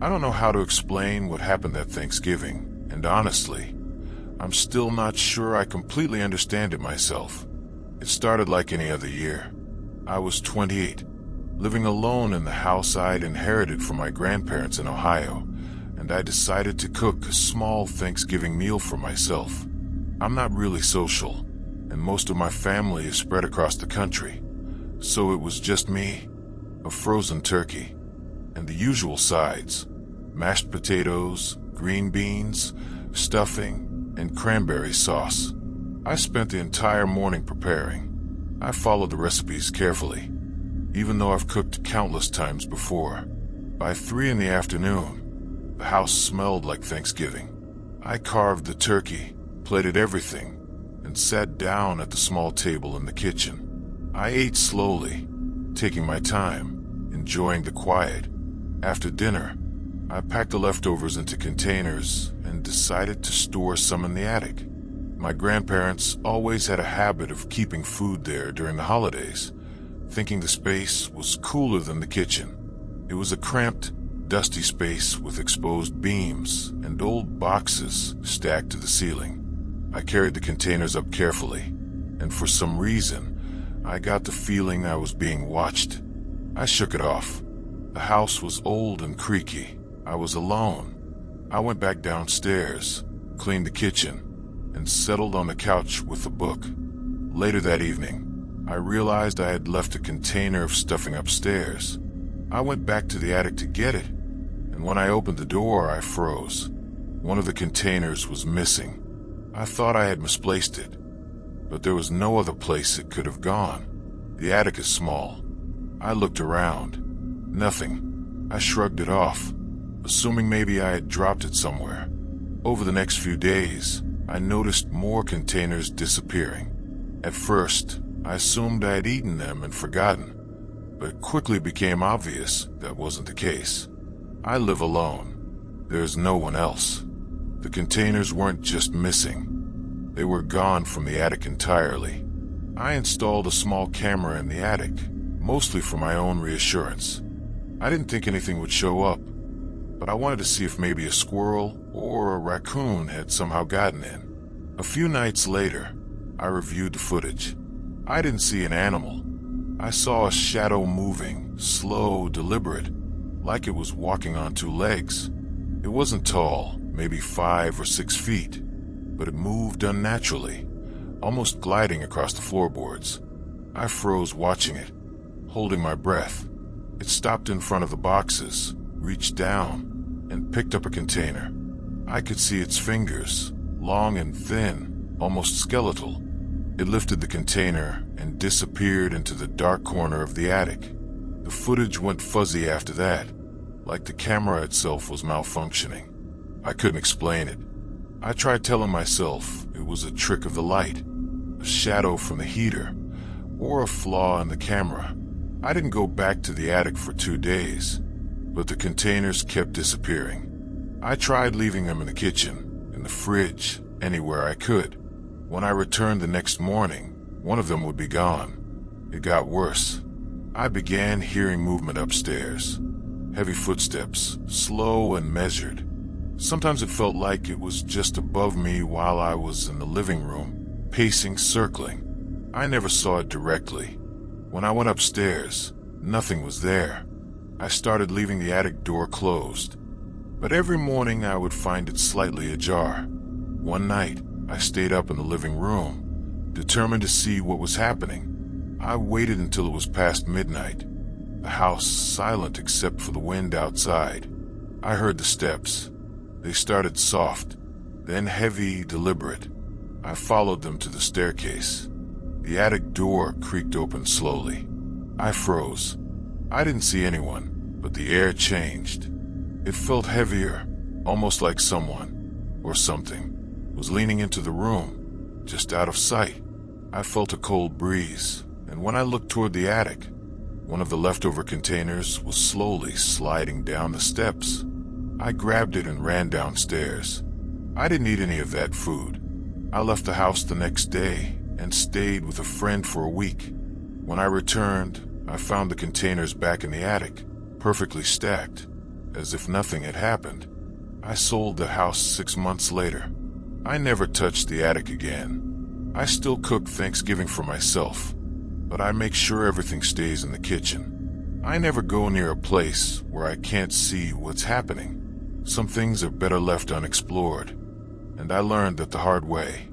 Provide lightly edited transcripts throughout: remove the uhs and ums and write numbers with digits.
I don't know how to explain what happened that Thanksgiving, and honestly, I'm still not sure I completely understand it myself. It started like any other year. I was 28, living alone in the house I'd inherited from my grandparents in Ohio, and I decided to cook a small Thanksgiving meal for myself. I'm not really social, and most of my family is spread across the country, so it was just me, a frozen turkey, and the usual sides: mashed potatoes, green beans, stuffing, and cranberry sauce. I spent the entire morning preparing. I followed the recipes carefully, even though I've cooked countless times before. By 3 in the afternoon, the house smelled like Thanksgiving. I carved the turkey, plated everything, and sat down at the small table in the kitchen. I ate slowly, taking my time, enjoying the quiet. After dinner, I packed the leftovers into containers and decided to store some in the attic. My grandparents always had a habit of keeping food there during the holidays, thinking the space was cooler than the kitchen. It was a cramped, dusty space with exposed beams and old boxes stacked to the ceiling. I carried the containers up carefully, and for some reason, I got the feeling I was being watched. I shook it off. The house was old and creaky. I was alone. I went back downstairs, cleaned the kitchen, and settled on the couch with a book. Later that evening, I realized I had left a container of stuffing upstairs. I went back to the attic to get it, and when I opened the door, I froze. One of the containers was missing. I thought I had misplaced it, but there was no other place it could have gone. The attic is small. I looked around. Nothing. I shrugged it off, assuming maybe I had dropped it somewhere. Over the next few days, I noticed more containers disappearing. At first, I assumed I had eaten them and forgotten, but it quickly became obvious that wasn't the case. I live alone. There's no one else. The containers weren't just missing. They were gone from the attic entirely. I installed a small camera in the attic, mostly for my own reassurance. I didn't think anything would show up, but I wanted to see if maybe a squirrel or a raccoon had somehow gotten in. A few nights later, I reviewed the footage. I didn't see an animal. I saw a shadow moving, slow, deliberate, like it was walking on 2 legs. It wasn't tall, maybe 5 or 6 feet, but it moved unnaturally, almost gliding across the floorboards. I froze watching it, holding my breath. It stopped in front of the boxes, reached down, and picked up a container. I could see its fingers, long and thin, almost skeletal. It lifted the container and disappeared into the dark corner of the attic. The footage went fuzzy after that, like the camera itself was malfunctioning. I couldn't explain it. I tried telling myself it was a trick of the light, a shadow from the heater, or a flaw in the camera. I didn't go back to the attic for 2 days, but the containers kept disappearing. I tried leaving them in the kitchen, in the fridge, anywhere I could. When I returned the next morning, one of them would be gone. It got worse. I began hearing movement upstairs. Heavy footsteps, slow and measured. Sometimes it felt like it was just above me while I was in the living room, pacing, circling. I never saw it directly. When I went upstairs, nothing was there. I started leaving the attic door closed, but every morning I would find it slightly ajar. One night, I stayed up in the living room, determined to see what was happening. I waited until it was past midnight, the house silent except for the wind outside. I heard the steps. They started soft, then heavy, deliberate. I followed them to the staircase. The attic door creaked open slowly. I froze. I didn't see anyone, but the air changed. It felt heavier, almost like someone, or something, was leaning into the room, just out of sight. I felt a cold breeze, and when I looked toward the attic, one of the leftover containers was slowly sliding down the steps. I grabbed it and ran downstairs. I didn't eat any of that food. I left the house the next day and stayed with a friend for a week. When I returned, I found the containers back in the attic, perfectly stacked, as if nothing had happened. I sold the house 6 months later. I never touched the attic again. I still cook Thanksgiving for myself, but I make sure everything stays in the kitchen. I never go near a place where I can't see what's happening. Some things are better left unexplored, and I learned that the hard way.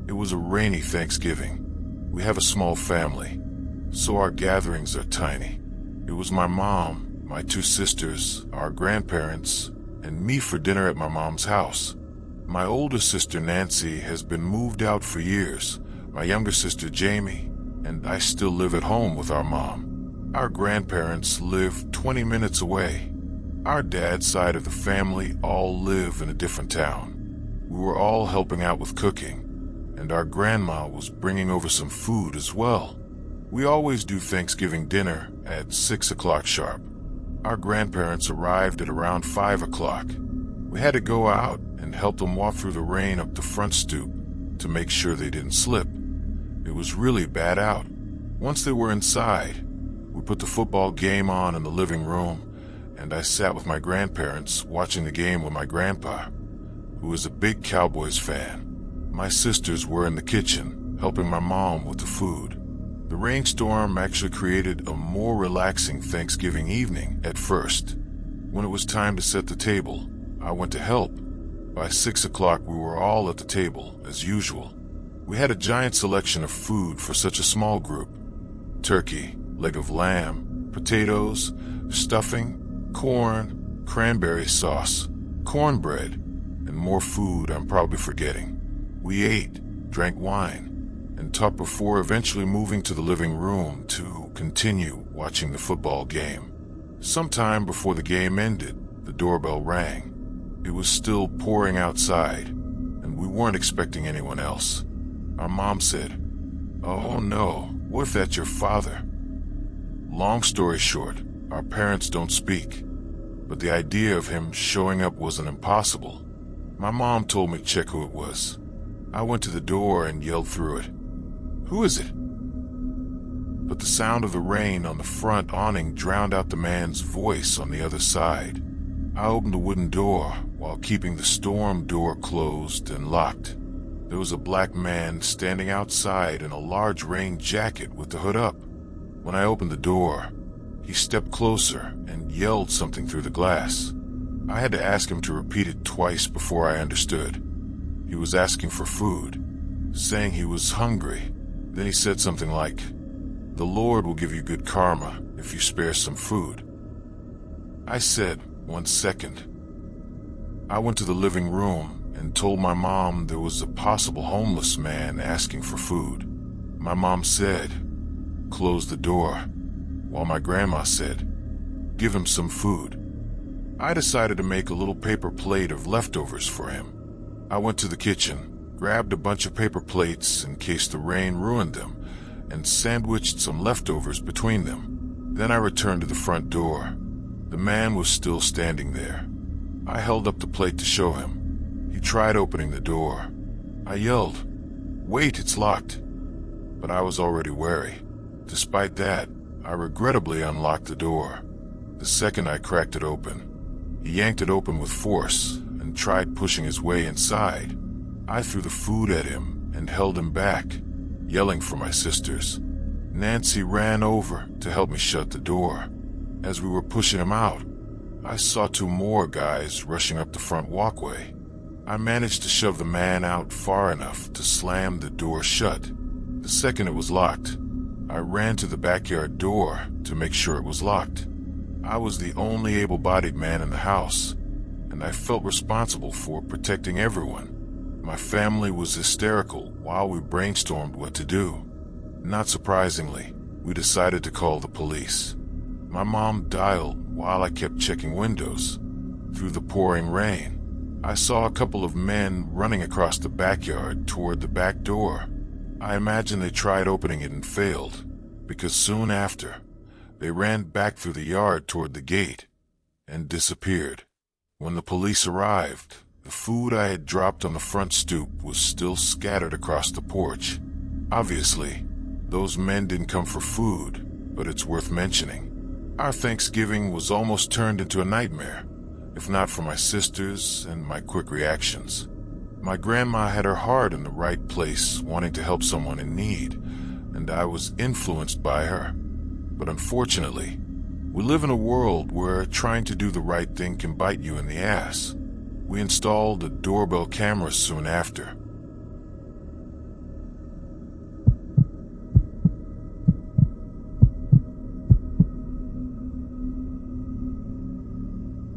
It was a rainy Thanksgiving. We have a small family, so our gatherings are tiny. It was my mom, my 2 sisters, our grandparents, and me for dinner at my mom's house. My older sister Nancy has been moved out for years. My younger sister Jamie and I still live at home with our mom. Our grandparents live 20 minutes away. Our dad's side of the family all live in a different town. We were all helping out with cooking, and our grandma was bringing over some food as well. We always do Thanksgiving dinner at 6 o'clock sharp. Our grandparents arrived at around 5 o'clock. We had to go out and help them walk through the rain up the front stoop to make sure they didn't slip. It was really bad out. Once they were inside, we put the football game on in the living room, and I sat with my grandparents watching the game with my grandpa, who is a big Cowboys fan. My sisters were in the kitchen, helping my mom with the food. The rainstorm actually created a more relaxing Thanksgiving evening at first. When it was time to set the table, I went to help. By 6 o'clock, we were all at the table, as usual. We had a giant selection of food for such a small group. Turkey, leg of lamb, potatoes, stuffing, corn, cranberry sauce, cornbread, and more food I'm probably forgetting. We ate, drank wine, and talked before eventually moving to the living room to continue watching the football game. Sometime before the game ended, the doorbell rang. It was still pouring outside, and we weren't expecting anyone else. Our mom said, "Oh no, what if that's your father?" Long story short, our parents don't speak, but the idea of him showing up wasn't impossible. My mom told me to check who it was. I went to the door and yelled through it, "Who is it?" But the sound of the rain on the front awning drowned out the man's voice on the other side. I opened the wooden door while keeping the storm door closed and locked. There was a black man standing outside in a large rain jacket with the hood up. When I opened the door, he stepped closer and yelled something through the glass. I had to ask him to repeat it twice before I understood. He was asking for food, saying he was hungry. Then he said something like, "The Lord will give you good karma if you spare some food." I said, "1 second." I went to the living room and told my mom there was a possible homeless man asking for food. My mom said, "Close the door," while my grandma said, "Give him some food." I decided to make a little paper plate of leftovers for him. I went to the kitchen, grabbed a bunch of paper plates in case the rain ruined them, and sandwiched some leftovers between them. Then I returned to the front door. The man was still standing there. I held up the plate to show him. He tried opening the door. I yelled, "Wait, it's locked." But I was already wary. Despite that, I regrettably unlocked the door. The second I cracked it open, he yanked it open with force and tried pushing his way inside. I threw the food at him and held him back, yelling for my sisters. Nancy ran over to help me shut the door. As we were pushing him out, I saw 2 more guys rushing up the front walkway. I managed to shove the man out far enough to slam the door shut. The second it was locked, I ran to the backyard door to make sure it was locked. I was the only able-bodied man in the house, and I felt responsible for protecting everyone. My family was hysterical while we brainstormed what to do. Not surprisingly, we decided to call the police. My mom dialed while I kept checking windows. Through the pouring rain, I saw a couple of men running across the backyard toward the back door. I imagine they tried opening it and failed, because soon after, they ran back through the yard toward the gate and disappeared. When the police arrived, the food I had dropped on the front stoop was still scattered across the porch. Obviously, those men didn't come for food, but it's worth mentioning. Our Thanksgiving was almost turned into a nightmare, if not for my sisters and my quick reactions. My grandma had her heart in the right place, wanting to help someone in need, and I was influenced by her. But unfortunately, we live in a world where trying to do the right thing can bite you in the ass. We installed a doorbell camera soon after.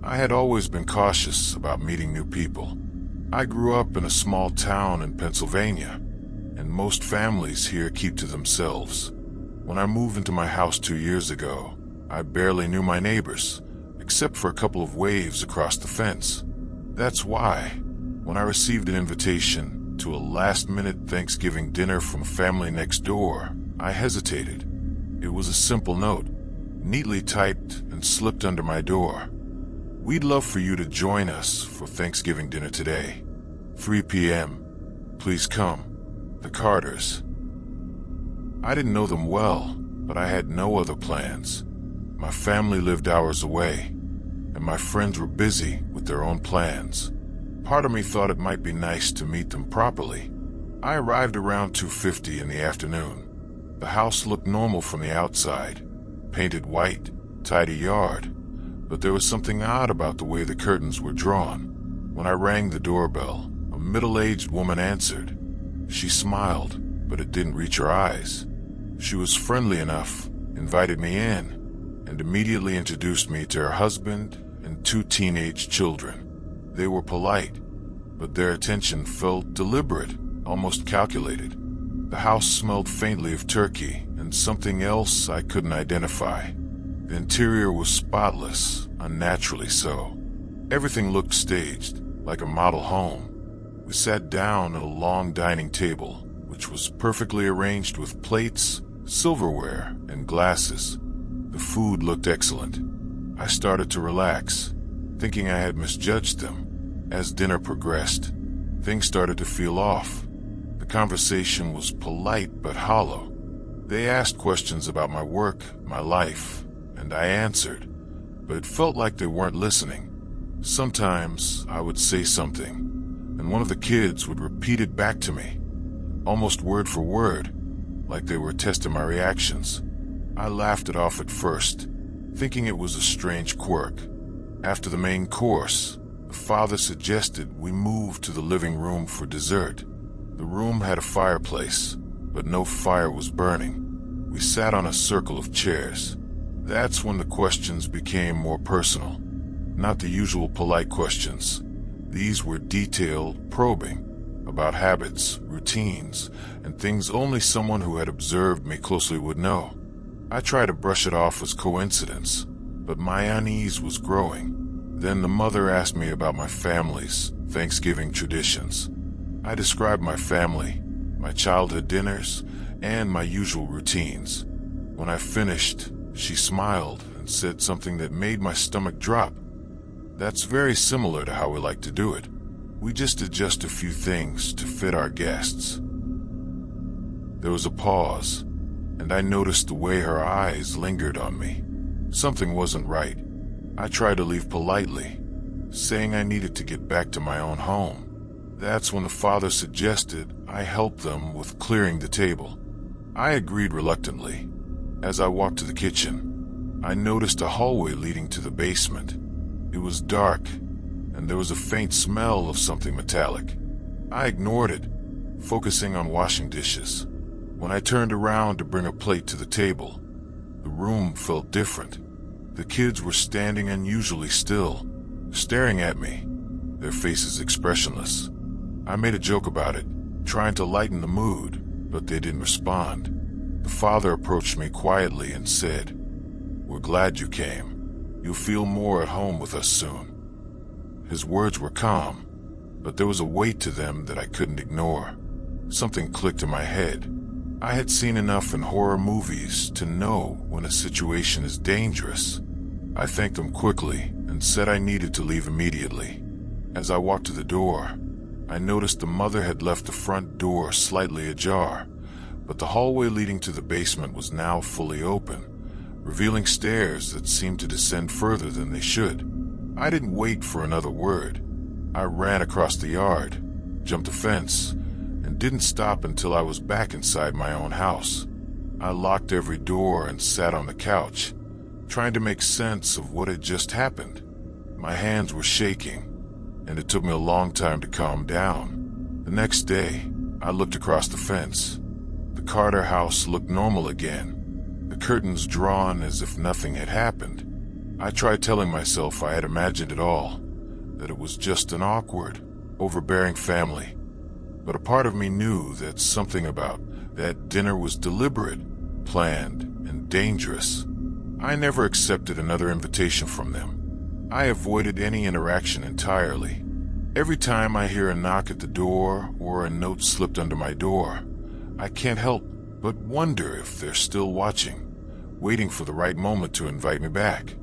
I had always been cautious about meeting new people. I grew up in a small town in Pennsylvania, and most families here keep to themselves. When I moved into my house 2 years ago, I barely knew my neighbors, except for a couple of waves across the fence. That's why, when I received an invitation to a last-minute Thanksgiving dinner from family next door, I hesitated. It was a simple note, neatly typed and slipped under my door. "We'd love for you to join us for Thanksgiving dinner today. 3 p.m. Please come. The Carters." I didn't know them well, but I had no other plans. My family lived hours away, and my friends were busy with their own plans. Part of me thought it might be nice to meet them properly. I arrived around 2:50 in the afternoon. The house looked normal from the outside, painted white, tidy yard. But there was something odd about the way the curtains were drawn. When I rang the doorbell, a middle-aged woman answered. She smiled, but it didn't reach her eyes. She was friendly enough, invited me in, and immediately introduced me to her husband and 2 teenage children. They were polite, but their attention felt deliberate, almost calculated. The house smelled faintly of turkey and something else I couldn't identify. The interior was spotless, unnaturally so. Everything looked staged, like a model home. We sat down at a long dining table, which was perfectly arranged with plates, silverware, and glasses. The food looked excellent. I started to relax, thinking I had misjudged them. As dinner progressed, things started to feel off. The conversation was polite but hollow. They asked questions about my work, my life, and I answered, but it felt like they weren't listening. Sometimes I would say something, and one of the kids would repeat it back to me, almost word for word, like they were testing my reactions. I laughed it off at first, thinking it was a strange quirk. After the main course, the father suggested we move to the living room for dessert. The room had a fireplace, but no fire was burning. We sat on a circle of chairs. That's when the questions became more personal. Not the usual polite questions. These were detailed, probing, about habits, routines, and things only someone who had observed me closely would know. I tried to brush it off as coincidence, but my unease was growing. Then the mother asked me about my family's Thanksgiving traditions. I described my family, my childhood dinners, and my usual routines. When I finished, she smiled and said something that made my stomach drop. "That's very similar to how we like to do it. We just adjust a few things to fit our guests." There was a pause, and I noticed the way her eyes lingered on me. Something wasn't right. I tried to leave politely, saying I needed to get back to my own home. That's when the father suggested I help them with clearing the table. I agreed reluctantly. As I walked to the kitchen, I noticed a hallway leading to the basement. It was dark, and there was a faint smell of something metallic. I ignored it, focusing on washing dishes. When I turned around to bring a plate to the table, the room felt different. The kids were standing unusually still, staring at me, their faces expressionless. I made a joke about it, trying to lighten the mood, but they didn't respond. The father approached me quietly and said, "We're glad you came. You'll feel more at home with us soon." His words were calm, but there was a weight to them that I couldn't ignore. Something clicked in my head. I had seen enough in horror movies to know when a situation is dangerous. I thanked them quickly and said I needed to leave immediately. As I walked to the door, I noticed the mother had left the front door slightly ajar, but the hallway leading to the basement was now fully open, revealing stairs that seemed to descend further than they should. I didn't wait for another word. I ran across the yard, jumped a fence, and didn't stop until I was back inside my own house. I locked every door and sat on the couch, trying to make sense of what had just happened. My hands were shaking, and it took me a long time to calm down. The next day, I looked across the fence. The Carter house looked normal again, the curtains drawn as if nothing had happened. I tried telling myself I had imagined it all, that it was just an awkward, overbearing family. But a part of me knew that something about that dinner was deliberate, planned, and dangerous. I never accepted another invitation from them. I avoided any interaction entirely. Every time I hear a knock at the door or a note slipped under my door, I can't help but wonder if they're still watching, waiting for the right moment to invite me back.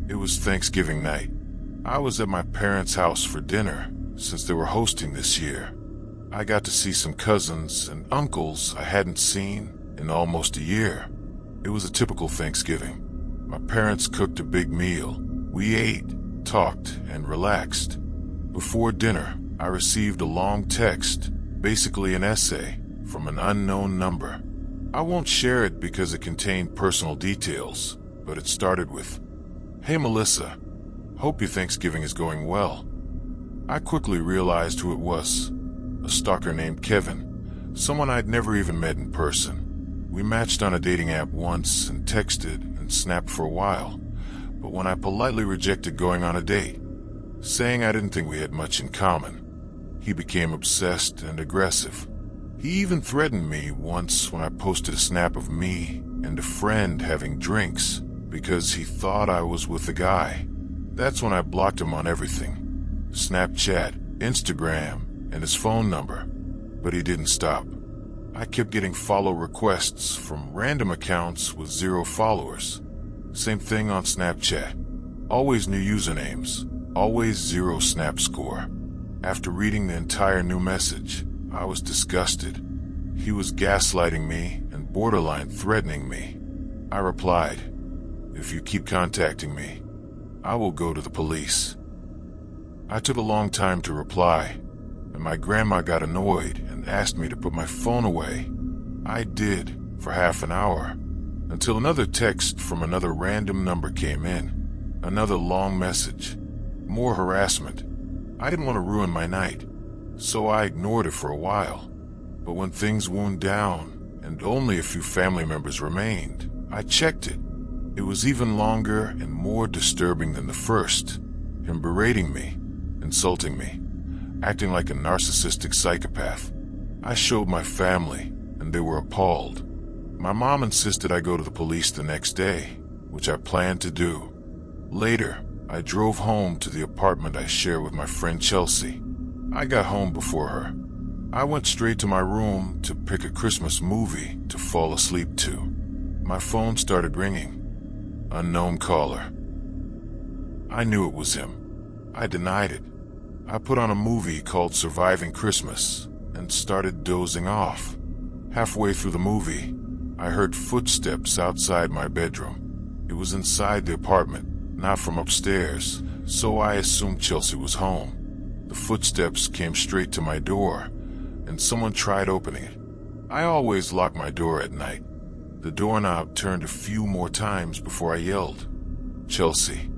It was Thanksgiving night. I was at my parents' house for dinner, since they were hosting this year. I got to see some cousins and uncles I hadn't seen in almost a year. It was a typical Thanksgiving. My parents cooked a big meal. We ate, talked, and relaxed. Before dinner, I received a long text, basically an essay, from an unknown number. I won't share it because it contained personal details, but it started with, "Hey Melissa, hope your Thanksgiving is going well." I quickly realized who it was. A stalker named Kevin, someone I'd never even met in person. We matched on a dating app once and texted and snapped for a while, but when I politely rejected going on a date, saying I didn't think we had much in common, he became obsessed and aggressive. He even threatened me once when I posted a snap of me and a friend having drinks because he thought I was with a guy. That's when I blocked him on everything. Snapchat, Instagram, and his phone number. But he didn't stop. I kept getting follow requests from random accounts with 0 followers. Same thing on Snapchat. Always new usernames, always 0 snap score. After reading the entire new message, I was disgusted. He was gaslighting me and borderline threatening me. I replied, "If you keep contacting me, I will go to the police." I took a long time to reply, and my grandma got annoyed and asked me to put my phone away. I did, for half an hour, until another text from another random number came in. Another long message. More harassment. I didn't want to ruin my night, so I ignored it for a while. But when things wound down, and only a few family members remained, I checked it. It was even longer and more disturbing than the first. Him berating me, insulting me, acting like a narcissistic psychopath. I showed my family, and they were appalled. My mom insisted I go to the police the next day, which I planned to do. Later, I drove home to the apartment I share with my friend Chelsea. I got home before her. I went straight to my room to pick a Christmas movie to fall asleep to. My phone started ringing. Unknown caller. I knew it was him. I denied it. I put on a movie called Surviving Christmas and started dozing off. Halfway through the movie, I heard footsteps outside my bedroom. It was inside the apartment, not from upstairs, so I assumed Chelsea was home. The footsteps came straight to my door, and someone tried opening it. I always lock my door at night. The doorknob turned a few more times before I yelled, "Chelsea."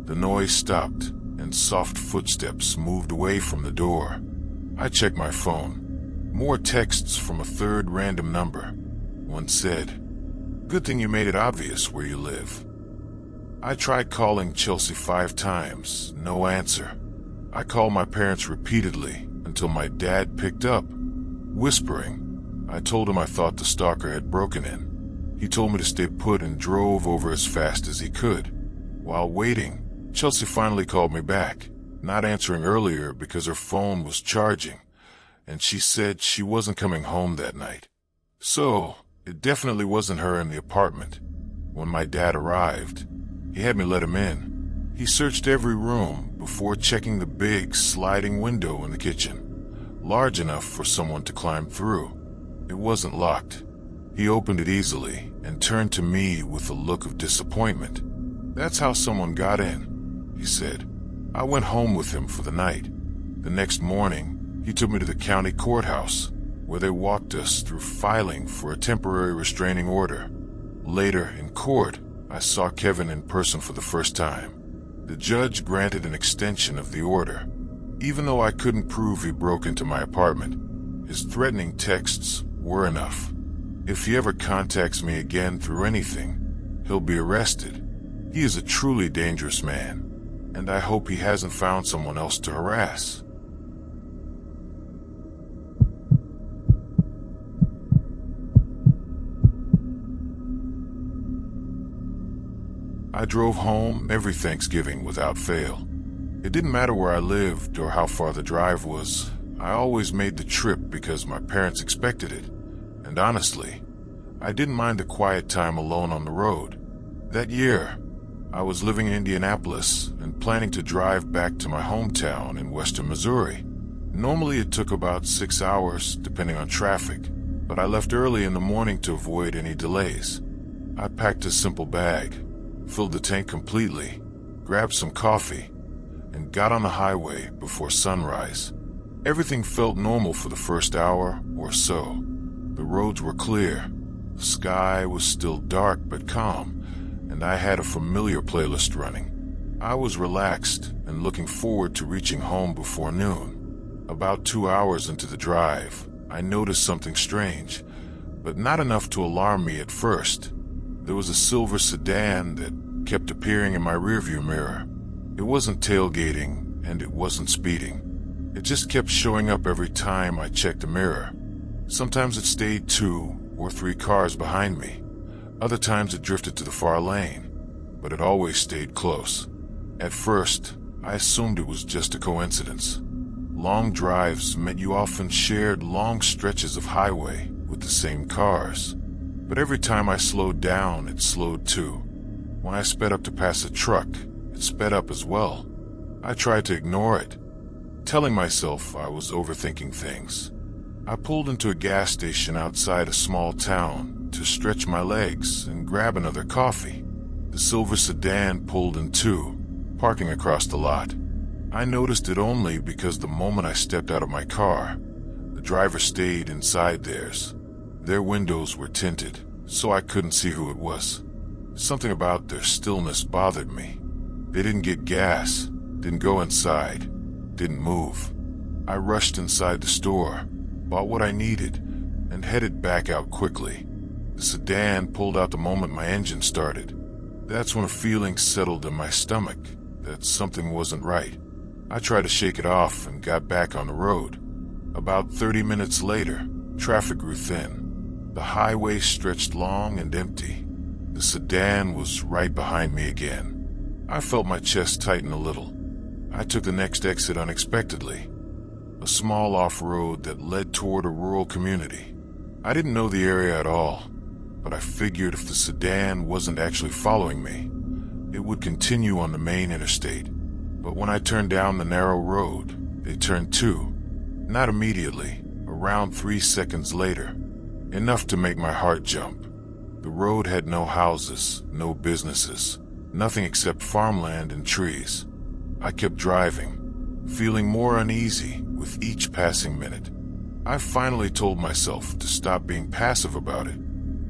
The noise stopped, and soft footsteps moved away from the door. I checked my phone. More texts from a third random number. One said, "Good thing you made it obvious where you live." I tried calling Chelsea 5 times, no answer. I called my parents repeatedly until my dad picked up. Whispering, I told him I thought the stalker had broken in. He told me to stay put and drove over as fast as he could. While waiting, Chelsea finally called me back, not answering earlier because her phone was charging, and she said she wasn't coming home that night. So, it definitely wasn't her in the apartment. When my dad arrived, He had me let him in. He searched every room before checking the big sliding window in the kitchen, large enough for someone to climb through. It wasn't locked. He opened it easily and turned to me with a look of disappointment. "That's how someone got in," he said. I went home with him for the night. The next morning, he took me to the county courthouse, where they walked us through filing for a temporary restraining order. Later, in court, I saw Kevin in person for the first time. The judge granted an extension of the order. Even though I couldn't prove he broke into my apartment, his threatening texts were enough. If he ever contacts me again through anything, he'll be arrested. He is a truly dangerous man, and I hope he hasn't found someone else to harass. I drove home every Thanksgiving without fail. It didn't matter where I lived or how far the drive was. I always made the trip because my parents expected it. And honestly, I didn't mind the quiet time alone on the road. That year, I was living in Indianapolis and planning to drive back to my hometown in western Missouri. Normally it took about 6 hours, depending on traffic, but I left early in the morning to avoid any delays. I packed a simple bag, filled the tank completely, grabbed some coffee, and got on the highway before sunrise. Everything felt normal for the first hour or so. The roads were clear, the sky was still dark but calm, and I had a familiar playlist running. I was relaxed and looking forward to reaching home before noon. About 2 hours into the drive, I noticed something strange, but not enough to alarm me at first. There was a silver sedan that kept appearing in my rearview mirror. It wasn't tailgating, and it wasn't speeding. It just kept showing up every time I checked the mirror. Sometimes it stayed 2 or 3 cars behind me. Other times it drifted to the far lane, but it always stayed close. At first, I assumed it was just a coincidence. Long drives meant you often shared long stretches of highway with the same cars. But every time I slowed down, it slowed too. When I sped up to pass a truck, it sped up as well. I tried to ignore it, telling myself I was overthinking things. I pulled into a gas station outside a small town to stretch my legs and grab another coffee. The silver sedan pulled in too, parking across the lot. I noticed it only because the moment I stepped out of my car, the driver stayed inside theirs. Their windows were tinted, so I couldn't see who it was. Something about their stillness bothered me. They didn't get gas, didn't go inside, didn't move. I rushed inside the store, bought what I needed, and headed back out quickly. The sedan pulled out the moment my engine started. That's when a feeling settled in my stomach that something wasn't right. I tried to shake it off and got back on the road. About 30 minutes later, traffic grew thin. The highway stretched long and empty. The sedan was right behind me again. I felt my chest tighten a little. I took the next exit unexpectedly, a small off-road that led toward a rural community. I didn't know the area at all, but I figured if the sedan wasn't actually following me, it would continue on the main interstate. But when I turned down the narrow road, they turned too. Not immediately, around 3 seconds later. Enough to make my heart jump. The road had no houses, no businesses, nothing except farmland and trees. I kept driving, feeling more uneasy with each passing minute. I finally told myself to stop being passive about it.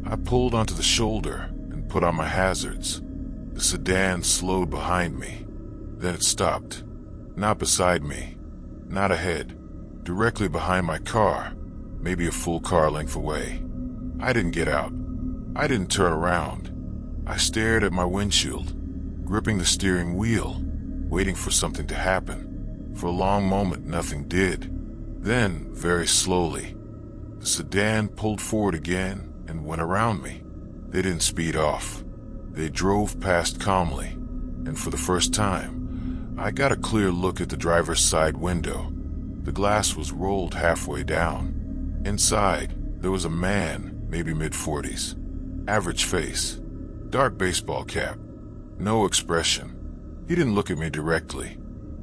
I pulled onto the shoulder and put on my hazards. The sedan slowed behind me. Then it stopped. Not beside me, not ahead, directly behind my car, maybe a full car length away. I didn't get out. I didn't turn around. I stared at my windshield, gripping the steering wheel, waiting for something to happen. For a long moment, nothing did. Then, very slowly, the sedan pulled forward again and went around me. They didn't speed off. They drove past calmly, and for the first time, I got a clear look at the driver's side window. The glass was rolled halfway down. Inside, there was a man, maybe mid-40s. Average face, dark baseball cap, No expression. He didn't look at me directly.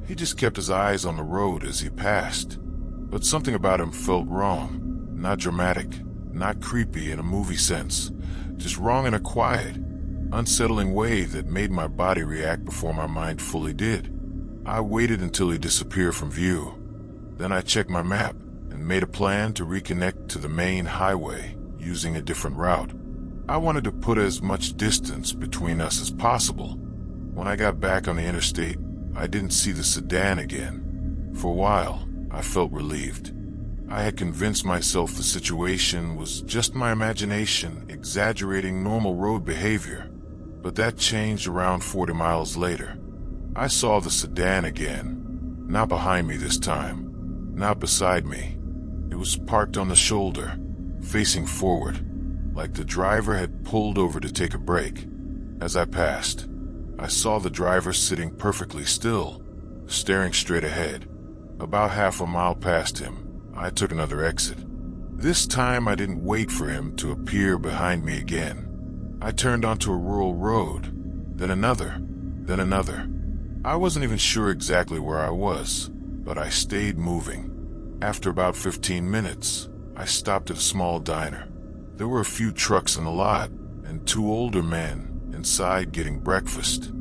He just kept his eyes on the road as he passed. But something about him felt wrong. Not dramatic, not creepy in a movie sense. Just wrong in a quiet, unsettling way that made my body react before my mind fully did. I waited until he disappeared from view. Then I checked my map and made a plan to reconnect to the main highway using a different route. I wanted to put as much distance between us as possible. When I got back on the interstate, I didn't see the sedan again. For a while, I felt relieved. I had convinced myself the situation was just my imagination exaggerating normal road behavior. But that changed around 40 miles later. I saw the sedan again. Not behind me this time. Not beside me. It was parked on the shoulder, facing forward, like the driver had pulled over to take a break. As I passed, I saw the driver sitting perfectly still, staring straight ahead. About half a mile past him, I took another exit. This time I didn't wait for him to appear behind me again. I turned onto a rural road, then another. I wasn't even sure exactly where I was, but I stayed moving. After about 15 minutes, I stopped at a small diner. There were a few trucks in the lot, and two older men inside getting breakfast.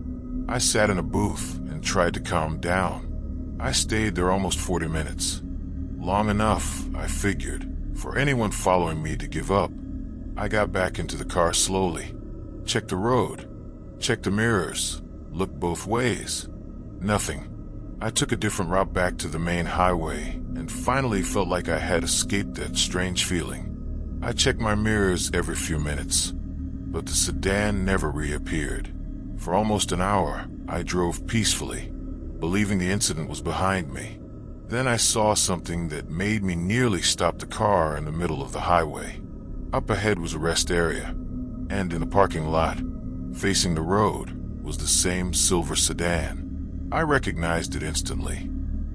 I sat in a booth and tried to calm down. I stayed there almost 40 minutes. Long enough, I figured, for anyone following me to give up. I got back into the car slowly, checked the road, checked the mirrors, looked both ways. Nothing. I took a different route back to the main highway and finally felt like I had escaped that strange feeling. I checked my mirrors every few minutes, but the sedan never reappeared. For almost an hour, I drove peacefully, believing the incident was behind me. Then I saw something that made me nearly stop the car in the middle of the highway. Up ahead was a rest area, and in the parking lot, facing the road, was the same silver sedan. I recognized it instantly.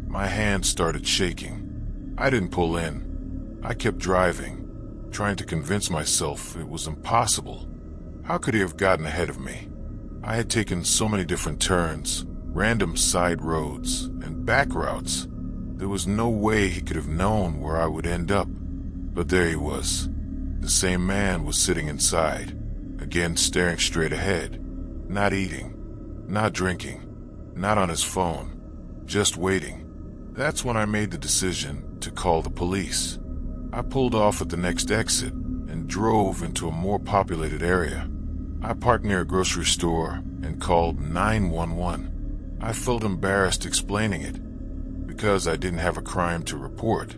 My hands started shaking. I didn't pull in. I kept driving, trying to convince myself it was impossible. How could he have gotten ahead of me? I had taken so many different turns, random side roads, and back routes. There was no way he could have known where I would end up. But there he was. The same man was sitting inside, again staring straight ahead, not eating, not drinking, not on his phone, just waiting. That's when I made the decision to call the police. I pulled off at the next exit and drove into a more populated area. I parked near a grocery store and called 911. I felt embarrassed explaining it, because I didn't have a crime to report.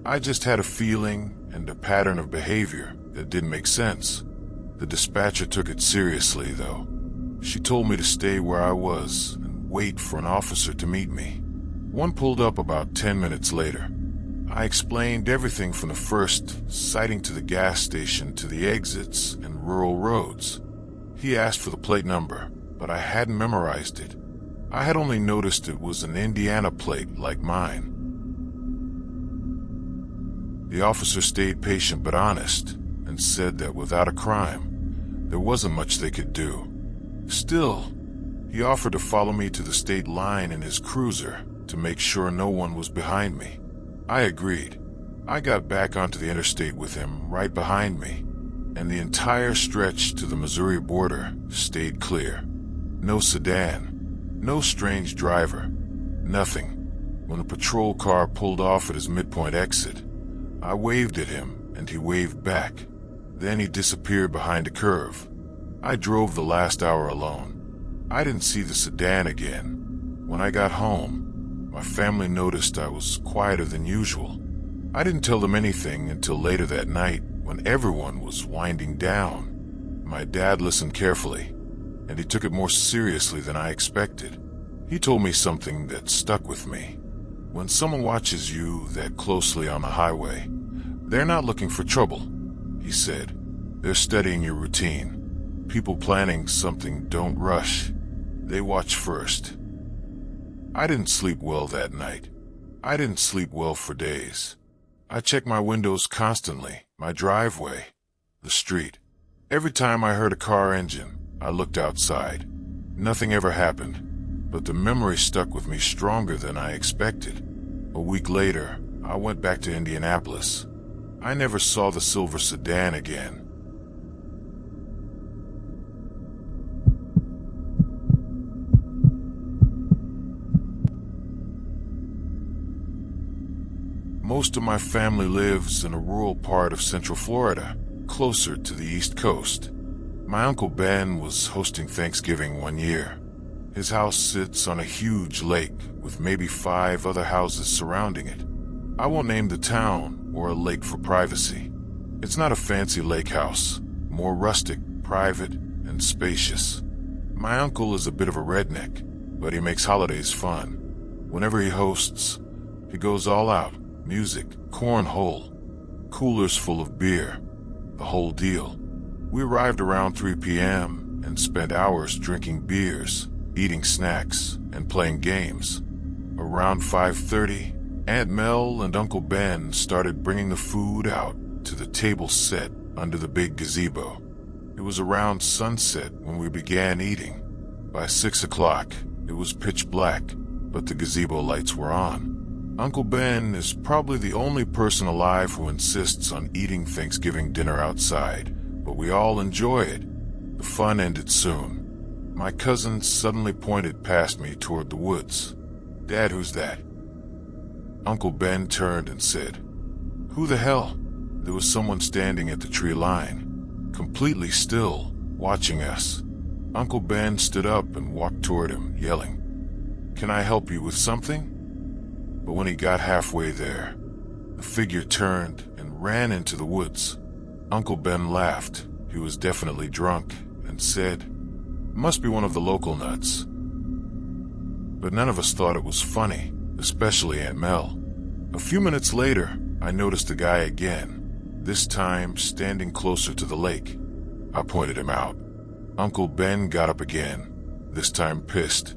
I just had a feeling and a pattern of behavior that didn't make sense. The dispatcher took it seriously, though. She told me to stay where I was and wait for an officer to meet me. One pulled up about 10 minutes later. I explained everything from the first sighting to the gas station to the exits and rural roads. He asked for the plate number, but I hadn't memorized it. I had only noticed it was an Indiana plate like mine. The officer stayed patient but honest and said that without a crime, there wasn't much they could do. Still, he offered to follow me to the state line in his cruiser to make sure no one was behind me. I agreed. I got back onto the interstate with him right behind me, and the entire stretch to the Missouri border stayed clear. No sedan, no strange driver, nothing. When the patrol car pulled off at his midpoint exit, I waved at him and he waved back. Then he disappeared behind a curve. I drove the last hour alone. I didn't see the sedan again. When I got home, my family noticed I was quieter than usual. I didn't tell them anything until later that night when everyone was winding down. My dad listened carefully, and he took it more seriously than I expected. He told me something that stuck with me. When someone watches you that closely on the highway, they're not looking for trouble, he said. They're studying your routine. People planning something don't rush. They watch first. I didn't sleep well that night. I didn't sleep well for days. I checked my windows constantly, my driveway, the street. Every time I heard a car engine, I looked outside. Nothing ever happened, but the memory stuck with me stronger than I expected. A week later, I went back to Indianapolis. I never saw the silver sedan again. Most of my family lives in a rural part of Central Florida, closer to the East Coast. My Uncle Ben was hosting Thanksgiving one year. His house sits on a huge lake with maybe 5 other houses surrounding it. I won't name the town or a lake for privacy. It's not a fancy lake house, more rustic, private, and spacious. My uncle is a bit of a redneck, but he makes holidays fun. Whenever he hosts, he goes all out. Music, cornhole, coolers full of beer, the whole deal. We arrived around 3 p.m. and spent hours drinking beers, eating snacks, and playing games. Around 5:30, Aunt Mel and Uncle Ben started bringing the food out to the table set under the big gazebo. It was around sunset when we began eating. By 6 o'clock, it was pitch black, but the gazebo lights were on. Uncle Ben is probably the only person alive who insists on eating Thanksgiving dinner outside, but we all enjoy it. The fun ended soon. My cousin suddenly pointed past me toward the woods. "Dad, who's that?" Uncle Ben turned and said, "Who the hell?" There was someone standing at the tree line, completely still, watching us. Uncle Ben stood up and walked toward him, yelling, "Can I help you with something?" But when he got halfway there, the figure turned and ran into the woods. Uncle Ben laughed. He was definitely drunk and said, "Must be one of the local nuts." But none of us thought it was funny, especially Aunt Mel. A few minutes later, I noticed the guy again, this time standing closer to the lake. I pointed him out. Uncle Ben got up again, this time pissed,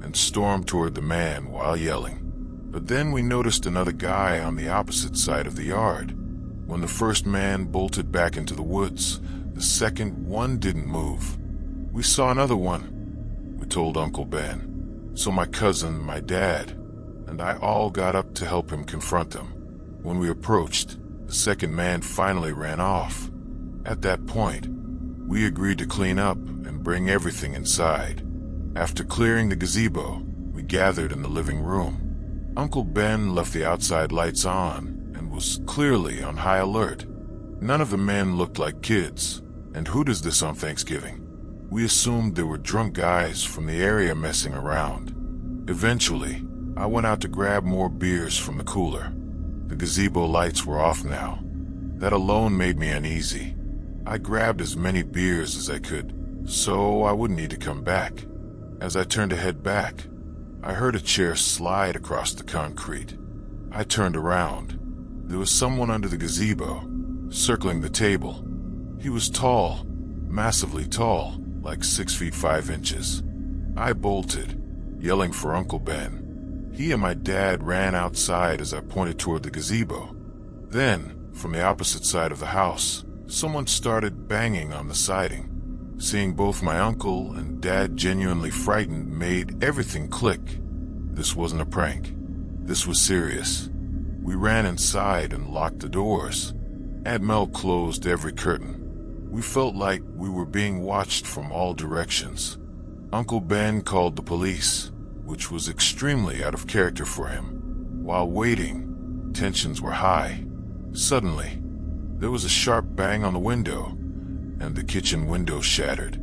and stormed toward the man while yelling. But then we noticed another guy on the opposite side of the yard. When the first man bolted back into the woods, the second one didn't move. "We saw another one," we told Uncle Ben. So my cousin, my dad, and I all got up to help him confront them. When we approached, the second man finally ran off. At that point, we agreed to clean up and bring everything inside. After clearing the gazebo, we gathered in the living room. Uncle Ben left the outside lights on and was clearly on high alert. None of the men looked like kids, and who does this on Thanksgiving? We assumed they were drunk guys from the area messing around. Eventually, I went out to grab more beers from the cooler. The gazebo lights were off now. That alone made me uneasy. I grabbed as many beers as I could, so I wouldn't need to come back. As I turned to head back, I heard a chair slide across the concrete. I turned around. There was someone under the gazebo, circling the table. He was tall, massively tall, like 6 feet 5 inches. I bolted, yelling for Uncle Ben. He and my dad ran outside as I pointed toward the gazebo. Then, from the opposite side of the house, someone started banging on the siding. Seeing both my uncle and dad genuinely frightened made everything click. This wasn't a prank. This was serious. We ran inside and locked the doors. Aunt Mel closed every curtain. We felt like we were being watched from all directions. Uncle Ben called the police, which was extremely out of character for him. While waiting, tensions were high. Suddenly, there was a sharp bang on the window, and the kitchen window shattered.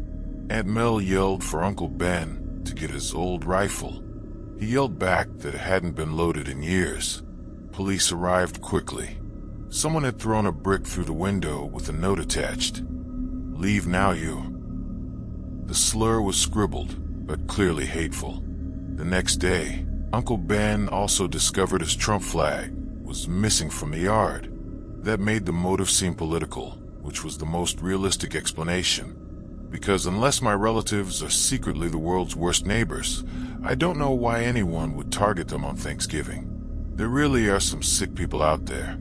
Aunt Mel yelled for Uncle Ben to get his old rifle. He yelled back that it hadn't been loaded in years. Police arrived quickly. Someone had thrown a brick through the window with a note attached. "Leave now, you." The slur was scribbled, but clearly hateful. The next day, Uncle Ben also discovered his Trump flag was missing from the yard. That made the motive seem political, which was the most realistic explanation. Because unless my relatives are secretly the world's worst neighbors, I don't know why anyone would target them on Thanksgiving. There really are some sick people out there.